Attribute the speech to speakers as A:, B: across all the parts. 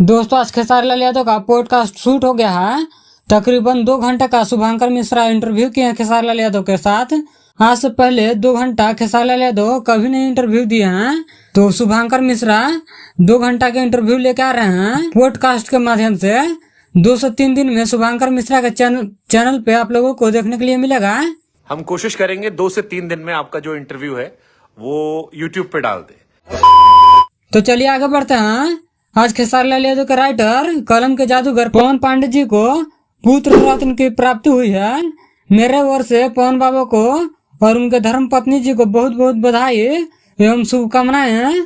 A: दोस्तों आज खेसारी लाल यादव का पॉडकास्ट शूट हो गया है। तकरीबन 2 घंटे का शुभंकर मिश्रा इंटरव्यू किए हैं खेसारी लाल यादव के साथ। आज से पहले 2 घंटा खेसारी लाल यादव कभी नहीं इंटरव्यू दिए हैं, तो शुभंकर मिश्रा 2 घंटा के इंटरव्यू लेकर आ रहे हैं पॉडकास्ट के माध्यम से। 2 से 3 दिन में शुभंकर मिश्रा के चैनल पे आप लोगों को देखने के लिए मिलेगा।
B: हम कोशिश करेंगे 2 से 3 दिन में आपका जो इंटरव्यू है वो यूट्यूब पे डाल दे।
A: तो चलिए आगे बढ़ते हैं। आज खेसारी लाल यादव के राइटर कलम के जादूगर पवन पांडे जी को पुत्र रत्न की प्राप्ति हुई है। मेरे ओर से पवन बाबा को और उनके धर्म पत्नी जी को बहुत बहुत बधाई एवं शुभकामनाएं हैं।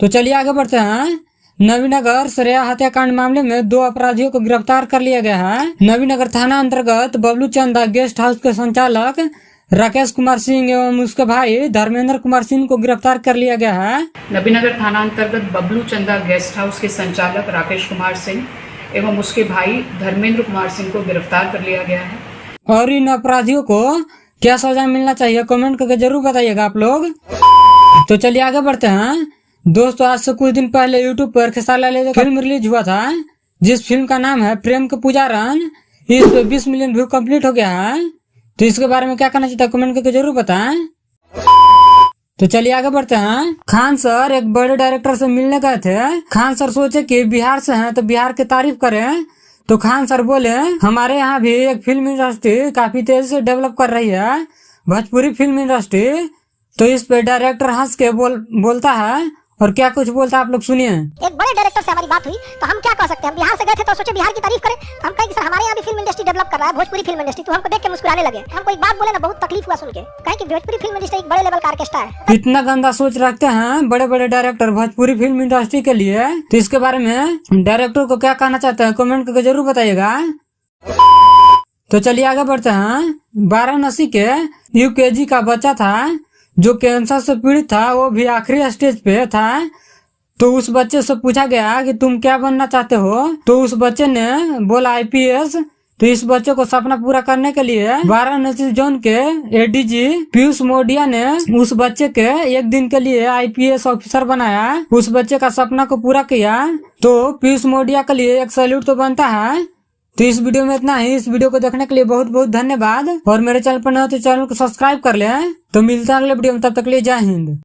A: तो चलिए आगे बढ़ते हैं। नवीनगर श्रेया हत्याकांड मामले में 2 अपराधियों को गिरफ्तार कर लिया गया है। नवीनगर थाना अंतर्गत बबलू चंदा गेस्ट हाउस के संचालक राकेश कुमार सिंह एवं उसके भाई धर्मेंद्र कुमार सिंह को गिरफ्तार कर लिया गया है।
C: नबीनगर थाना अंतर्गत बबलू चंदा गेस्ट हाउस के संचालक राकेश कुमार सिंह एवं उसके भाई धर्मेंद्र कुमार सिंह को गिरफ्तार कर लिया गया है। और
A: इन अपराधियों को क्या सजा मिलना चाहिए कमेंट करके जरूर बताइएगा आप लोग। तो चलिए आगे बढ़ते हैं। दोस्तों आज से कुछ दिन पहले यूट्यूब पर खेसारी लाल यादव फिल्म रिलीज हुआ था, जिस फिल्म का नाम है प्रेम के पुजारन। इस पे 20 मिलियन व्यू कंप्लीट हो गया है। तो इसके बारे में क्या कहना चाहिए कमेंट करके जरूर बताएं। तो चलिए आगे बढ़ते हैं। खान सर एक बड़े डायरेक्टर से मिलने गए थे। खान सर सोचे कि बिहार से हैं तो बिहार की तारीफ करें। तो खान सर बोले हमारे यहाँ भी एक फिल्म इंडस्ट्री काफी तेजी से डेवलप कर रही है, भोजपुरी फिल्म इंडस्ट्री। तो इस पे डायरेक्टर हंस के बोलता है और क्या कुछ बोलता है आप लोग सुनिए।
D: एक बड़े डायरेक्टर से हमारी बात हुई तो हम क्या कह सकते हैं, हम बिहार से गए थे तो सोचे बिहार की तारीफ करें। तो हम कहें कि सर हमारे यहाँ भी फिल्म इंडस्ट्री डेवलप कर रहा है, भोजपुरी फिल्म इंडस्ट्री। तो हमको देख के मुस्कुराने लगे। हमको एक बात बोले ना, बहुत तकलीफ हुआ सुन के। कहें कि भोजपुरी फिल्म इंडस्ट्री एक बड़े लेवल का ऑर्केस्ट्रा है।
A: इतना गंदा सोच रखते हैं बड़े बड़े डायरेक्टर भोजपुरी फिल्म इंडस्ट्री के लिए। तो इसके बारे में डायरेक्टर को क्या कहना चाहते हैं कमेंट करके जरूर बताइएगा। तो चलिए आगे बढ़ते हैं। वाराणसी के यूकेजी का बच्चा था जो कैंसर से पीड़ित था, वो भी आखिरी स्टेज पे था। तो उस बच्चे से पूछा गया कि तुम क्या बनना चाहते हो। तो उस बच्चे ने बोला आईपीएस। तो इस बच्चे को सपना पूरा करने के लिए वाराणसी जोन के एडीजी पीयूष मोडिया ने उस बच्चे के 1 दिन के लिए आईपीएस ऑफिसर बनाया। उस बच्चे का सपना को पूरा किया। तो पीयूष मोडिया के लिए एक सैल्यूट तो बनता है। तो इस वीडियो में इतना ही। इस वीडियो को देखने के लिए बहुत बहुत धन्यवाद। और मेरे चैनल पर नए हो तो चैनल को सब्सक्राइब कर ले। तो मिलता है अगले वीडियो में, तब तक के लिए जय हिंद।